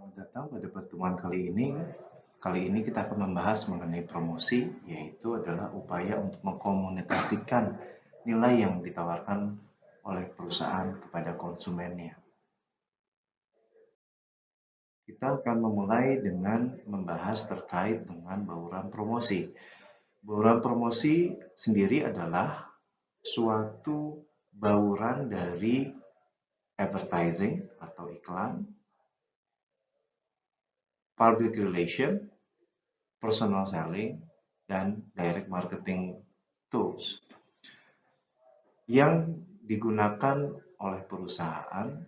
Selamat datang pada pertemuan kali ini. Kali ini kita akan membahas mengenai promosi, yaitu adalah upaya untuk mengkomunikasikan nilai yang ditawarkan oleh perusahaan kepada konsumennya. Kita akan memulai dengan membahas terkait dengan bauran promosi. Bauran promosi sendiri adalah suatu bauran dari advertising atau iklan, public relation, personal selling, dan direct marketing tools yang digunakan oleh perusahaan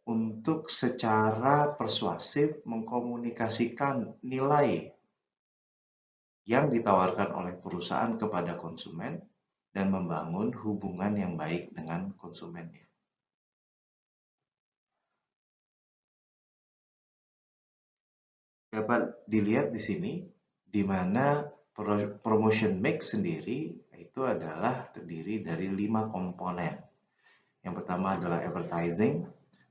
untuk secara persuasif mengkomunikasikan nilai yang ditawarkan oleh perusahaan kepada konsumen dan membangun hubungan yang baik dengan konsumennya. Dapat dilihat di sini, di mana promotion mix sendiri itu adalah terdiri dari 5 komponen. Yang pertama adalah advertising,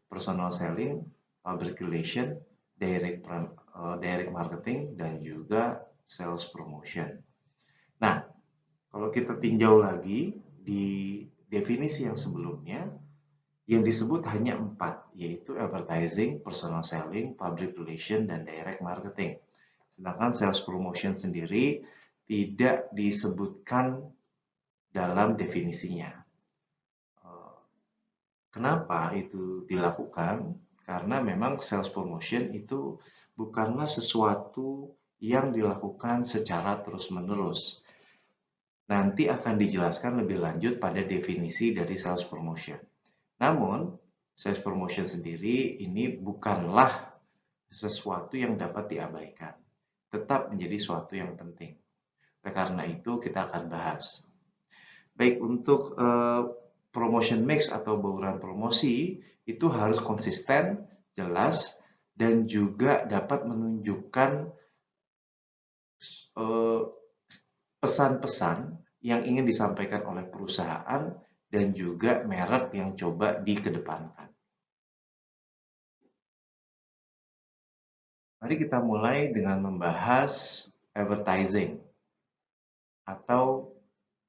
personal selling, public relation, direct marketing, dan juga sales promotion. Nah, kalau kita tinjau lagi di definisi yang sebelumnya, yang disebut hanya 4, yaitu advertising, personal selling, public relation, dan direct marketing. Sedangkan sales promotion sendiri tidak disebutkan dalam definisinya. Kenapa itu dilakukan? Karena memang sales promotion itu bukanlah sesuatu yang dilakukan secara terus-menerus. Nanti akan dijelaskan lebih lanjut pada definisi dari sales promotion. Namun, sales promotion sendiri ini bukanlah sesuatu yang dapat diabaikan. Tetap menjadi sesuatu yang penting. Karena itu kita akan bahas. Baik, untuk promotion mix atau bauran promosi itu harus konsisten, jelas, dan juga dapat menunjukkan pesan-pesan yang ingin disampaikan oleh perusahaan dan juga merek yang coba dikedepankan. Mari kita mulai dengan membahas advertising atau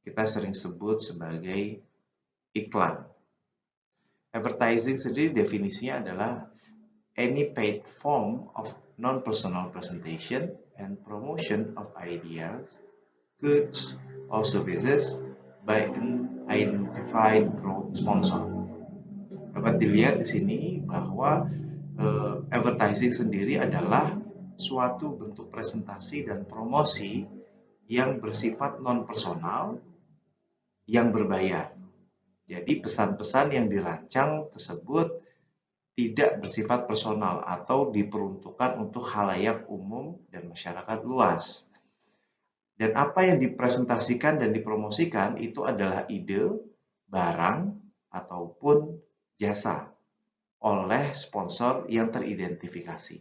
kita sering sebut sebagai iklan. Advertising sendiri definisinya adalah any paid form of non-personal presentation and promotion of ideas, goods, or services by an identified broad sponsor. Dapat dilihat di sini bahwa advertising sendiri adalah suatu bentuk presentasi dan promosi yang bersifat non-personal yang berbayar. Jadi pesan-pesan yang dirancang tersebut tidak bersifat personal atau diperuntukkan untuk khalayak umum dan masyarakat luas. Dan apa yang dipresentasikan dan dipromosikan itu adalah ide, barang, ataupun jasa oleh sponsor yang teridentifikasi.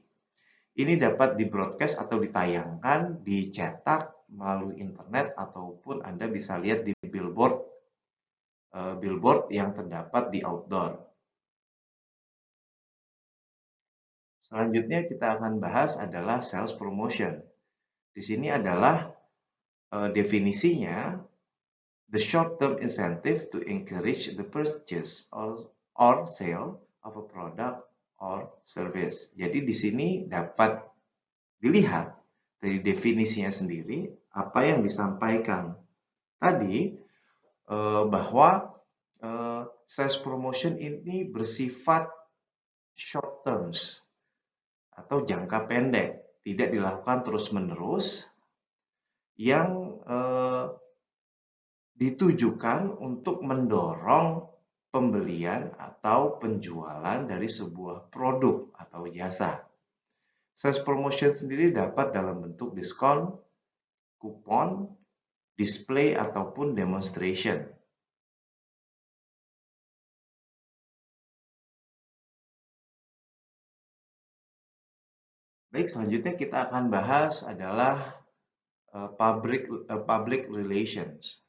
Ini dapat di-broadcast atau ditayangkan, dicetak melalui internet, ataupun Anda bisa lihat di billboard yang terdapat di outdoor. Selanjutnya kita akan bahas adalah sales promotion. Di sini adalah definisinya, the short-term incentive to encourage the purchase or sale of a product or service. Jadi di sini dapat dilihat dari definisinya sendiri apa yang disampaikan tadi, bahwa sales promotion ini bersifat short terms atau jangka pendek, tidak dilakukan terus-menerus, yang ditujukan untuk mendorong pembelian atau penjualan dari sebuah produk atau jasa. Sales promotion sendiri dapat dalam bentuk diskon, kupon, display, ataupun demonstration. Baik, selanjutnya kita akan bahas adalah public relations.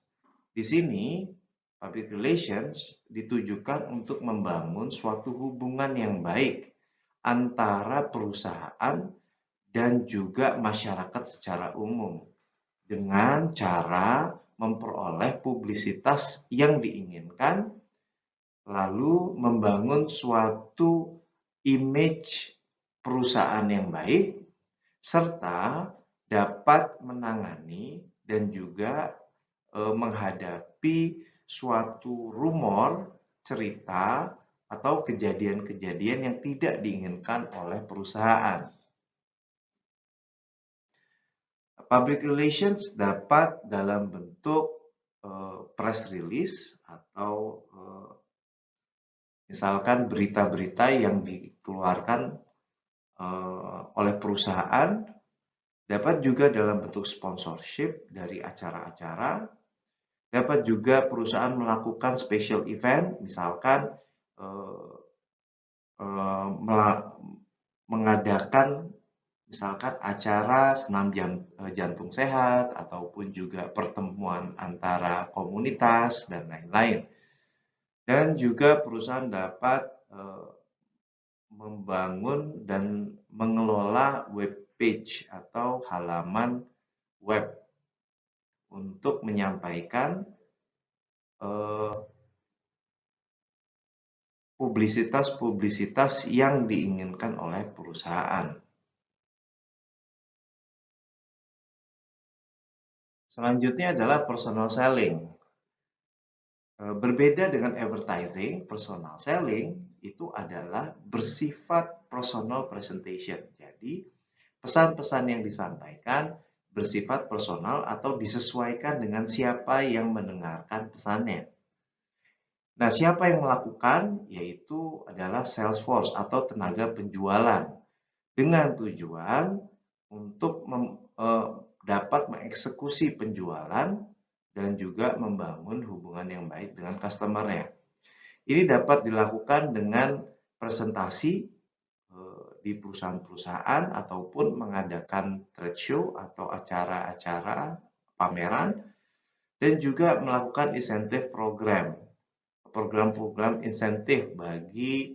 Di sini, public relations ditujukan untuk membangun suatu hubungan yang baik antara perusahaan dan juga masyarakat secara umum dengan cara memperoleh publisitas yang diinginkan, lalu membangun suatu image perusahaan yang baik, serta dapat menangani dan juga menghadapi suatu rumor, cerita, atau kejadian-kejadian yang tidak diinginkan oleh perusahaan. Public relations dapat dalam bentuk press release atau misalkan berita-berita yang dikeluarkan oleh perusahaan, dapat juga dalam bentuk sponsorship dari acara-acara, dapat juga perusahaan melakukan special event, misalkan mengadakan misalkan acara senam jantung sehat ataupun juga pertemuan antara komunitas dan lain-lain. Dan juga perusahaan dapat membangun dan mengelola web page atau halaman web untuk menyampaikan publisitas-publisitas yang diinginkan oleh perusahaan. Selanjutnya adalah personal selling. Berbeda dengan advertising, personal selling itu adalah bersifat personal presentation. Jadi, pesan-pesan yang disampaikan bersifat personal atau disesuaikan dengan siapa yang mendengarkan pesannya. Nah, siapa yang melakukan? Yaitu adalah sales force atau tenaga penjualan. Dengan tujuan untuk dapat mengeksekusi penjualan dan juga membangun hubungan yang baik dengan customer-nya. Ini dapat dilakukan dengan presentasi di perusahaan-perusahaan ataupun mengadakan trade show atau acara-acara pameran dan juga melakukan insentif program-program insentif bagi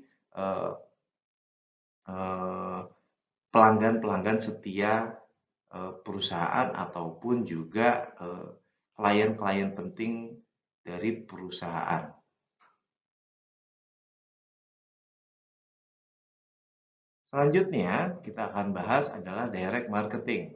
pelanggan-pelanggan setia perusahaan ataupun juga klien-klien penting dari perusahaan. Selanjutnya, kita akan bahas adalah direct marketing.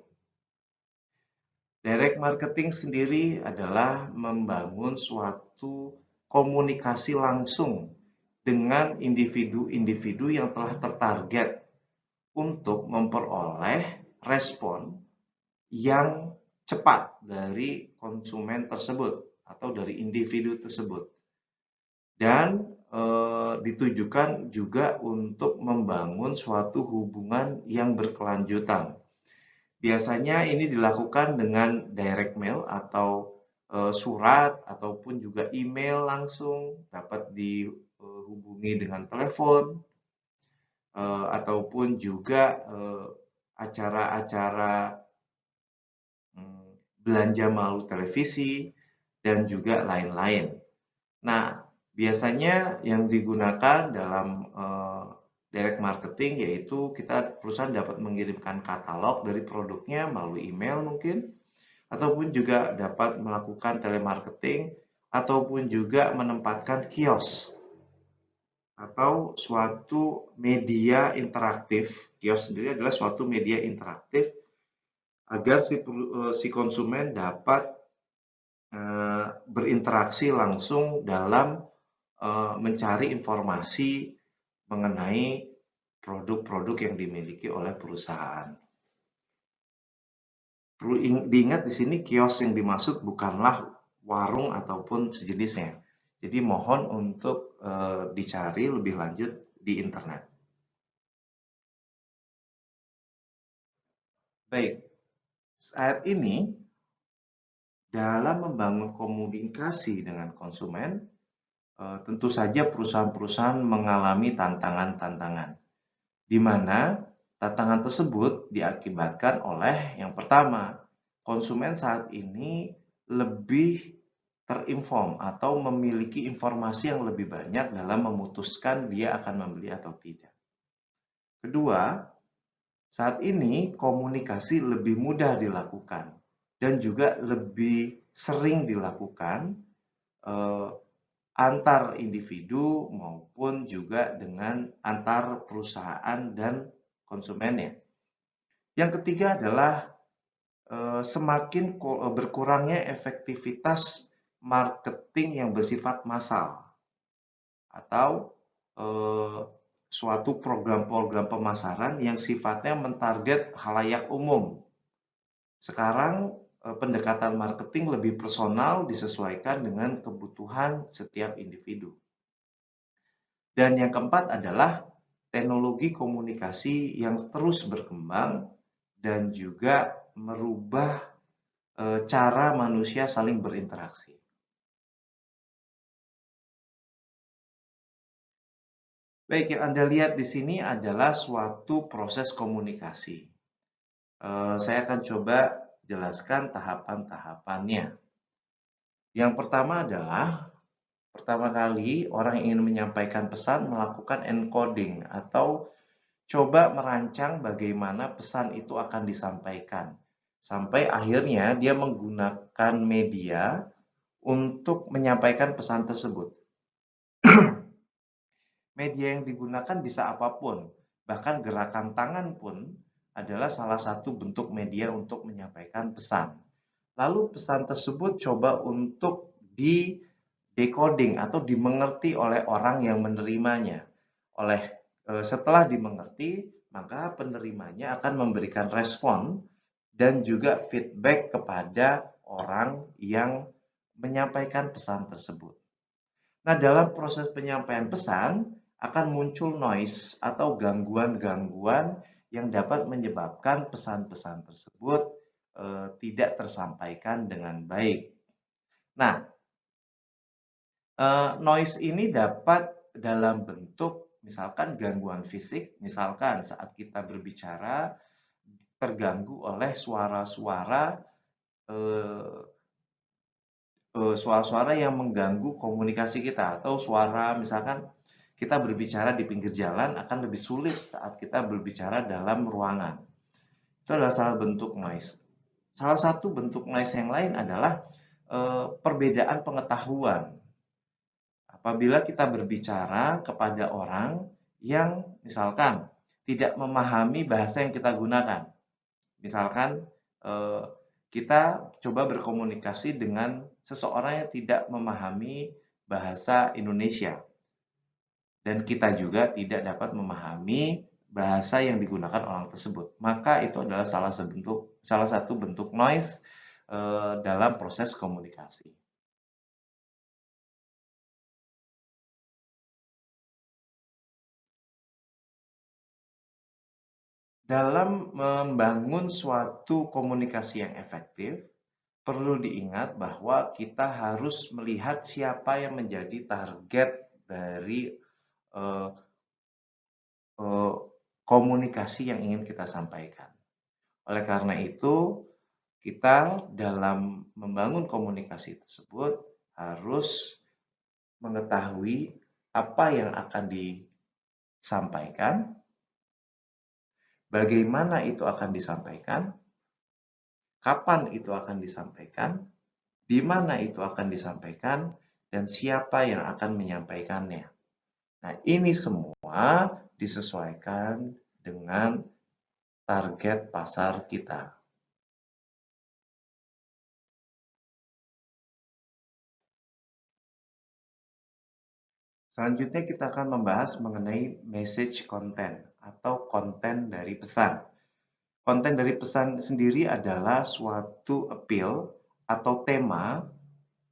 Direct marketing sendiri adalah membangun suatu komunikasi langsung dengan individu-individu yang telah tertarget untuk memperoleh respon yang cepat dari konsumen tersebut atau dari individu tersebut. Dan ditujukan juga untuk membangun suatu hubungan yang berkelanjutan. Biasanya ini dilakukan dengan direct mail atau surat ataupun juga email langsung, dapat dihubungi dengan telepon ataupun juga acara-acara belanja melalui televisi dan juga lain-lain. Nah, biasanya yang digunakan dalam direct marketing yaitu perusahaan dapat mengirimkan katalog dari produknya melalui email mungkin, ataupun juga dapat melakukan telemarketing, ataupun juga menempatkan kios atau suatu media interaktif. Kios sendiri adalah suatu media interaktif agar si konsumen dapat berinteraksi langsung dalam mencari informasi mengenai produk-produk yang dimiliki oleh perusahaan. Perlu diingat di sini kios yang dimaksud bukanlah warung ataupun sejenisnya. Jadi mohon untuk dicari lebih lanjut di internet. Baik, saat ini dalam membangun komunikasi dengan konsumen, tentu saja perusahaan-perusahaan mengalami tantangan-tantangan, di mana tantangan tersebut diakibatkan oleh yang pertama, konsumen saat ini lebih terinform atau memiliki informasi yang lebih banyak dalam memutuskan dia akan membeli atau tidak. Kedua, saat ini komunikasi lebih mudah dilakukan dan juga lebih sering dilakukan antar individu maupun juga dengan antar perusahaan dan konsumennya. Yang ketiga adalah semakin berkurangnya efektivitas marketing yang bersifat massal atau suatu program-program pemasaran yang sifatnya mentarget khalayak umum. Sekarang pendekatan marketing lebih personal disesuaikan dengan kebutuhan setiap individu. Dan yang keempat adalah teknologi komunikasi yang terus berkembang dan juga merubah cara manusia saling berinteraksi. Baik, yang Anda lihat di sini adalah suatu proses komunikasi. Saya akan coba jelaskan tahapan-tahapannya. Yang pertama adalah, pertama kali orang yang ingin menyampaikan pesan melakukan encoding atau coba merancang bagaimana pesan itu akan disampaikan. Sampai akhirnya dia menggunakan media untuk menyampaikan pesan tersebut. Media yang digunakan bisa apapun, bahkan gerakan tangan pun adalah salah satu bentuk media untuk menyampaikan pesan. Lalu pesan tersebut coba untuk di-decoding atau dimengerti oleh orang yang menerimanya. Setelah dimengerti, maka penerimanya akan memberikan respon dan juga feedback kepada orang yang menyampaikan pesan tersebut. Nah, dalam proses penyampaian pesan akan muncul noise atau gangguan-gangguan yang dapat menyebabkan pesan-pesan tersebut tidak tersampaikan dengan baik. Nah, noise ini dapat dalam bentuk misalkan gangguan fisik, misalkan saat kita berbicara terganggu oleh suara-suara yang mengganggu komunikasi kita, atau suara misalkan kita berbicara di pinggir jalan akan lebih sulit saat kita berbicara dalam ruangan. Itu adalah salah bentuk noise. Salah satu bentuk noise yang lain adalah perbedaan pengetahuan. Apabila kita berbicara kepada orang yang misalkan tidak memahami bahasa yang kita gunakan. Misalkan kita coba berkomunikasi dengan seseorang yang tidak memahami bahasa Indonesia. Dan kita juga tidak dapat memahami bahasa yang digunakan orang tersebut. Maka itu adalah salah satu bentuk noise dalam proses komunikasi. Dalam membangun suatu komunikasi yang efektif, perlu diingat bahwa kita harus melihat siapa yang menjadi target dari komunikasi yang ingin kita sampaikan. Oleh karena itu, kita dalam membangun komunikasi tersebut harus mengetahui apa yang akan disampaikan, bagaimana itu akan disampaikan, kapan itu akan disampaikan, di mana itu akan disampaikan, dan siapa yang akan menyampaikannya. Nah, ini semua disesuaikan dengan target pasar kita. Selanjutnya kita akan membahas mengenai message content atau konten dari pesan. Konten dari pesan sendiri adalah suatu appeal atau tema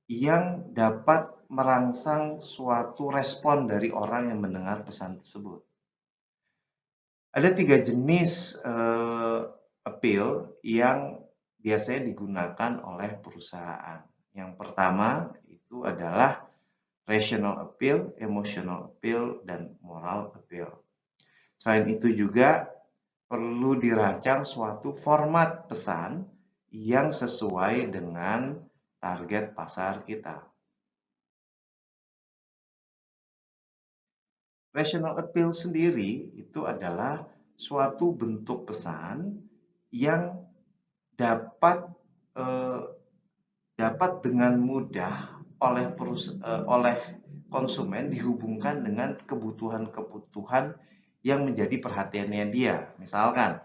yang dapat merangsang suatu respon dari orang yang mendengar pesan tersebut. Ada 3 jenis appeal yang biasanya digunakan oleh perusahaan. Yang pertama itu adalah rational appeal, emotional appeal, dan moral appeal. Selain itu juga perlu dirancang suatu format pesan yang sesuai dengan target pasar kita. Rational appeal sendiri itu adalah suatu bentuk pesan yang dapat dengan mudah oleh konsumen dihubungkan dengan kebutuhan-kebutuhan yang menjadi perhatiannya dia. Misalkan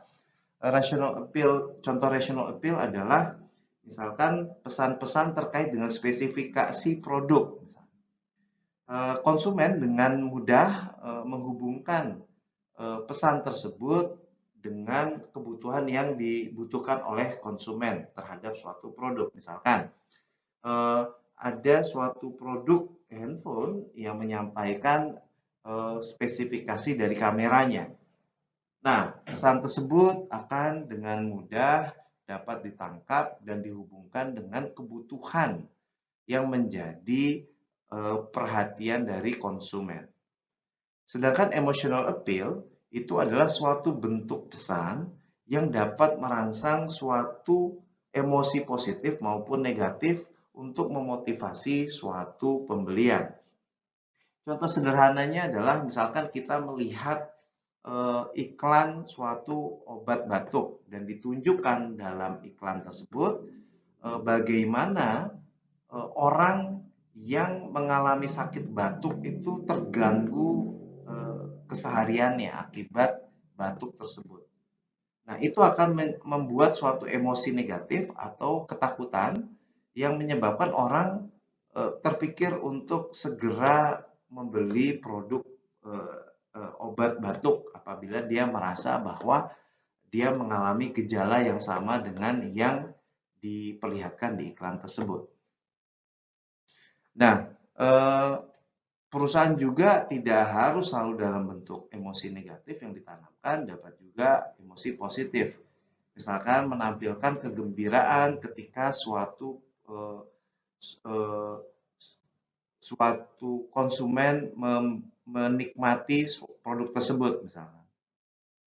contoh rational appeal adalah misalkan pesan-pesan terkait dengan spesifikasi produk. Konsumen dengan mudah menghubungkan pesan tersebut dengan kebutuhan yang dibutuhkan oleh konsumen terhadap suatu produk. Misalkan ada suatu produk handphone yang menyampaikan spesifikasi dari kameranya. Nah, pesan tersebut akan dengan mudah dapat ditangkap dan dihubungkan dengan kebutuhan yang menjadi perhatian dari konsumen. Sedangkan emotional appeal itu adalah suatu bentuk pesan yang dapat merangsang suatu emosi positif maupun negatif untuk memotivasi suatu pembelian. Contoh sederhananya adalah misalkan kita melihat iklan suatu obat batuk dan ditunjukkan dalam iklan tersebut bagaimana orang yang mengalami sakit batuk itu terganggu kesehariannya akibat batuk tersebut. Nah, itu akan membuat suatu emosi negatif atau ketakutan yang menyebabkan orang terpikir untuk segera membeli produk obat batuk apabila dia merasa bahwa dia mengalami gejala yang sama dengan yang diperlihatkan di iklan tersebut. Nah, perusahaan juga tidak harus selalu dalam bentuk emosi negatif yang ditanamkan, dapat juga emosi positif. Misalkan menampilkan kegembiraan ketika suatu konsumen menikmati produk tersebut misalkan.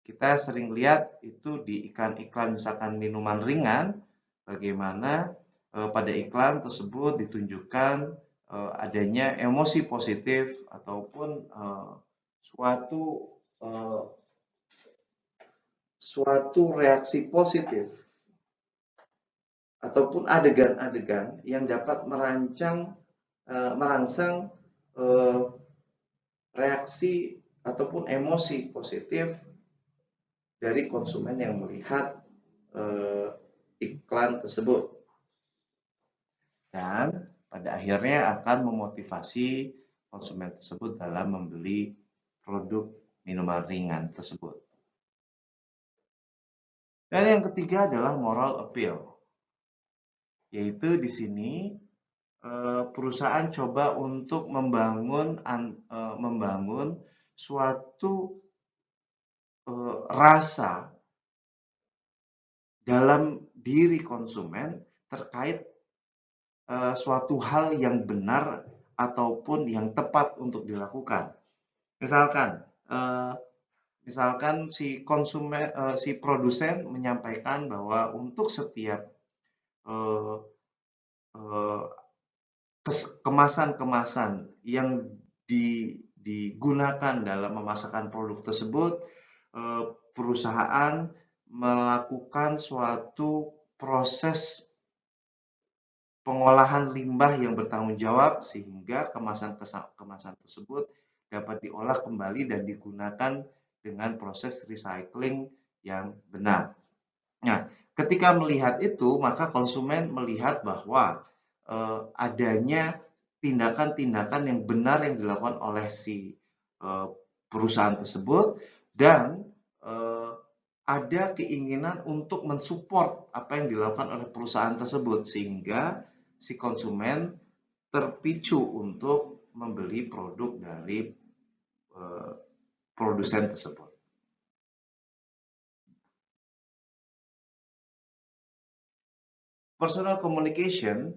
Kita sering lihat itu di iklan-iklan misalkan minuman ringan, bagaimana pada iklan tersebut ditunjukkan adanya emosi positif ataupun suatu reaksi positif ataupun adegan-adegan yang dapat merangsang reaksi ataupun emosi positif dari konsumen yang melihat iklan tersebut. Dan pada akhirnya akan memotivasi konsumen tersebut dalam membeli produk minuman ringan tersebut. Dan yang ketiga adalah moral appeal, yaitu di sini perusahaan coba untuk membangun suatu rasa dalam diri konsumen terkait suatu hal yang benar ataupun yang tepat untuk dilakukan. Misalkan si produsen menyampaikan bahwa untuk setiap kemasan-kemasan yang digunakan dalam memasarkan produk tersebut, perusahaan melakukan suatu proses pengolahan limbah yang bertanggung jawab sehingga kemasan tersebut dapat diolah kembali dan digunakan dengan proses recycling yang benar. Nah, ketika melihat itu, maka konsumen melihat bahwa adanya tindakan-tindakan yang benar yang dilakukan oleh si perusahaan tersebut dan ada keinginan untuk mensupport apa yang dilakukan oleh perusahaan tersebut sehingga si konsumen terpicu untuk membeli produk dari produsen tersebut. Personal communication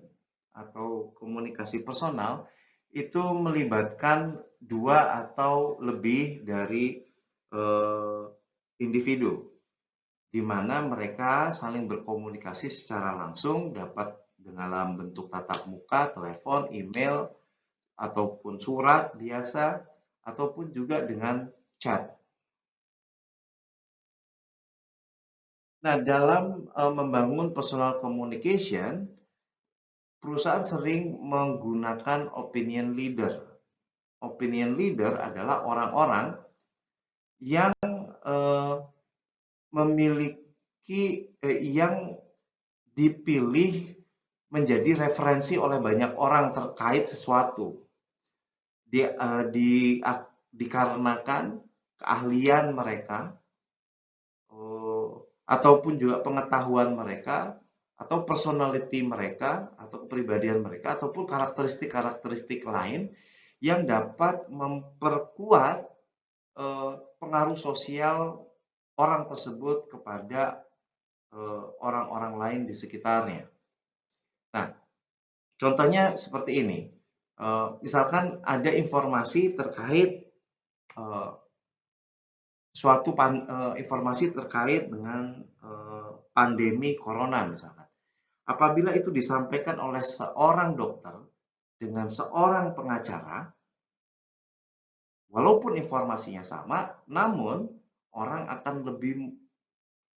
atau komunikasi personal itu melibatkan dua atau lebih dari individu, di mana mereka saling berkomunikasi secara langsung, dapat dalam bentuk tatap muka, telepon, email, ataupun surat biasa, ataupun juga dengan chat. Nah, dalam membangun personal communication, perusahaan sering menggunakan opinion leader. Opinion leader adalah orang-orang yang eh, yang dipilih menjadi referensi oleh banyak orang terkait sesuatu. Dikarenakan keahlian mereka, ataupun juga pengetahuan mereka, atau personality mereka, atau kepribadian mereka, ataupun karakteristik-karakteristik lain yang dapat memperkuat pengaruh sosial orang tersebut kepada orang-orang lain di sekitarnya. Nah, contohnya seperti ini. Misalkan ada informasi terkait informasi terkait dengan pandemi corona misalkan. Apabila itu disampaikan oleh seorang dokter dengan seorang pengacara, walaupun informasinya sama, namun orang akan lebih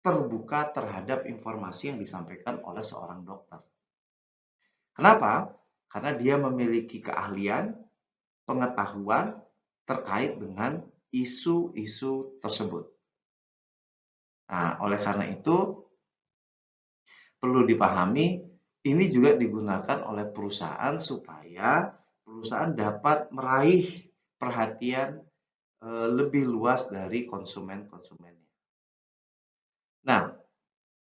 terbuka terhadap informasi yang disampaikan oleh seorang dokter. Kenapa? Karena dia memiliki keahlian, pengetahuan terkait dengan isu-isu tersebut. Nah, oleh karena itu, perlu dipahami, ini juga digunakan oleh perusahaan supaya perusahaan dapat meraih perhatian lebih luas dari konsumen-konsumennya. Nah,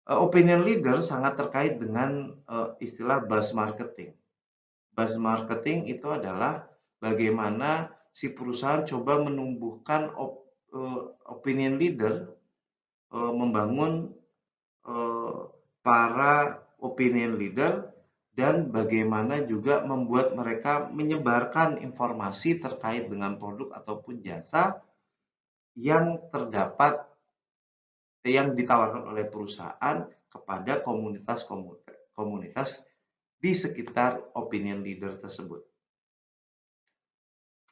opinion leader sangat terkait dengan istilah buzz marketing. Buzz marketing itu adalah bagaimana si perusahaan coba menumbuhkan opinion leader, membangun para opinion leader, dan bagaimana juga membuat mereka menyebarkan informasi terkait dengan produk ataupun jasa yang ditawarkan oleh perusahaan kepada komunitas di sekitar opinion leader tersebut.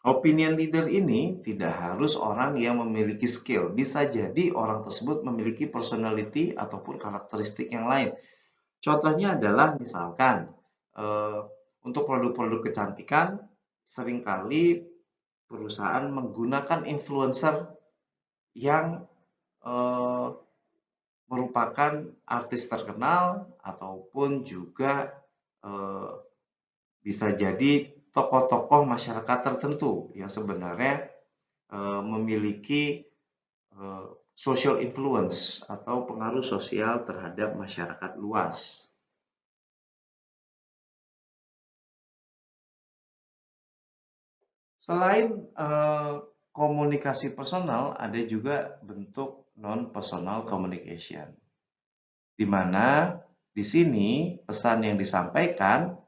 Opinion leader ini tidak harus orang yang memiliki skill. Bisa jadi orang tersebut memiliki personality ataupun karakteristik yang lain. Contohnya adalah misalkan untuk produk-produk kecantikan, seringkali perusahaan menggunakan influencer yang merupakan artis terkenal ataupun juga bisa jadi tokoh-tokoh masyarakat tertentu yang sebenarnya memiliki social influence atau pengaruh sosial terhadap masyarakat luas. Selain komunikasi personal, ada juga bentuk non-personal communication, di mana di sini pesan yang disampaikan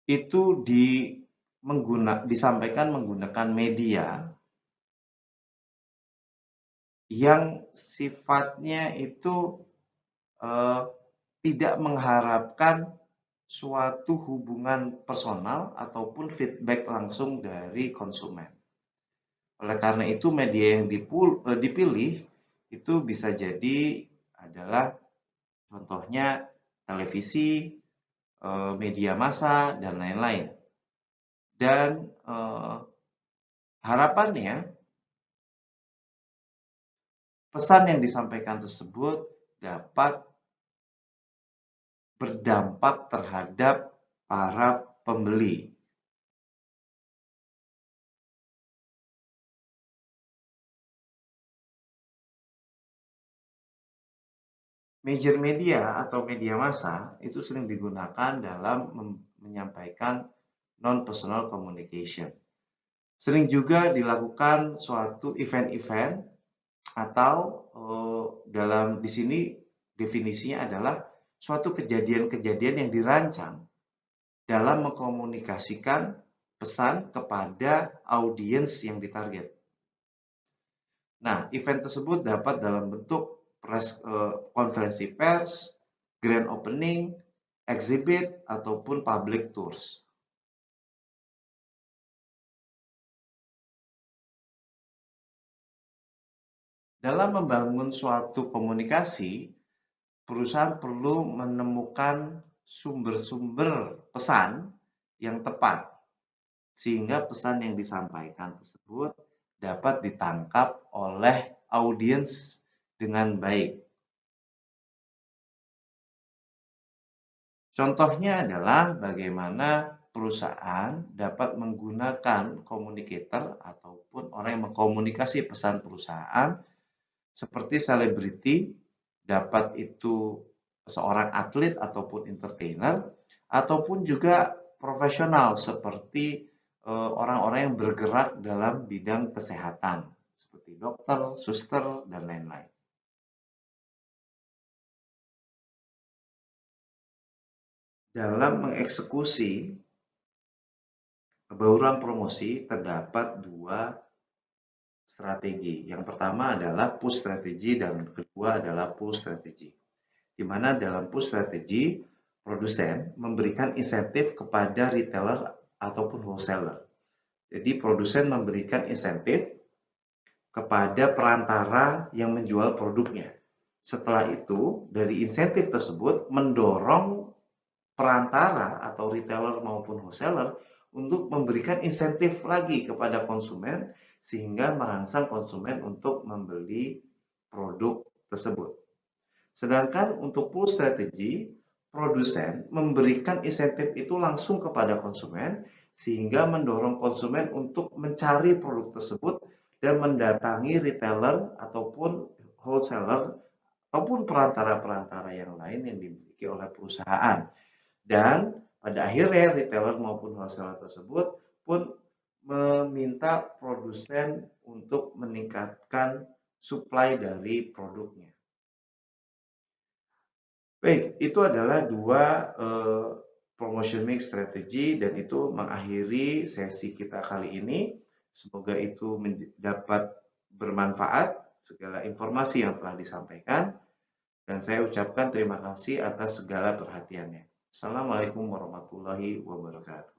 itu disampaikan menggunakan media yang sifatnya itu tidak mengharapkan suatu hubungan personal ataupun feedback langsung dari konsumen. Oleh karena itu, media yang dipilih itu bisa jadi adalah contohnya televisi, media massa, dan lain-lain. Dan harapannya pesan yang disampaikan tersebut dapat berdampak terhadap para pembeli. Major media atau media massa itu sering digunakan dalam menyampaikan non-personal communication. Sering juga dilakukan suatu event-event atau di sini definisinya adalah suatu kejadian-kejadian yang dirancang dalam mengkomunikasikan pesan kepada audiens yang ditarget. Nah, event tersebut dapat dalam bentuk konferensi pers, grand opening, exhibit, ataupun public tours. Dalam membangun suatu komunikasi, perusahaan perlu menemukan sumber-sumber pesan yang tepat, sehingga pesan yang disampaikan tersebut dapat ditangkap oleh audiens dengan baik. Contohnya adalah bagaimana perusahaan dapat menggunakan communicator ataupun orang yang mengkomunikasi pesan perusahaan seperti selebriti, dapat itu seorang atlet ataupun entertainer, ataupun juga profesional seperti orang-orang yang bergerak dalam bidang kesehatan seperti dokter, suster, dan lain-lain. Dalam mengeksekusi bauran promosi terdapat dua strategi. Yang pertama adalah push strategi dan kedua adalah pull strategi. Di mana dalam push strategi, produsen memberikan insentif kepada retailer ataupun wholesaler. Jadi produsen memberikan insentif kepada perantara yang menjual produknya. Setelah itu, dari insentif tersebut mendorong perantara atau retailer maupun wholesaler untuk memberikan insentif lagi kepada konsumen sehingga merangsang konsumen untuk membeli produk tersebut. Sedangkan untuk pull strategi, produsen memberikan insentif itu langsung kepada konsumen sehingga mendorong konsumen untuk mencari produk tersebut dan mendatangi retailer ataupun wholesaler ataupun perantara-perantara yang lain yang dimiliki oleh perusahaan. Dan pada akhirnya retailer maupun wholesaler tersebut pun meminta produsen untuk meningkatkan supply dari produknya. Baik, itu adalah dua promotion mix strategi dan itu mengakhiri sesi kita kali ini. Semoga itu dapat bermanfaat segala informasi yang telah disampaikan dan saya ucapkan terima kasih atas segala perhatiannya. Assalamualaikum warahmatullahi wabarakatuh.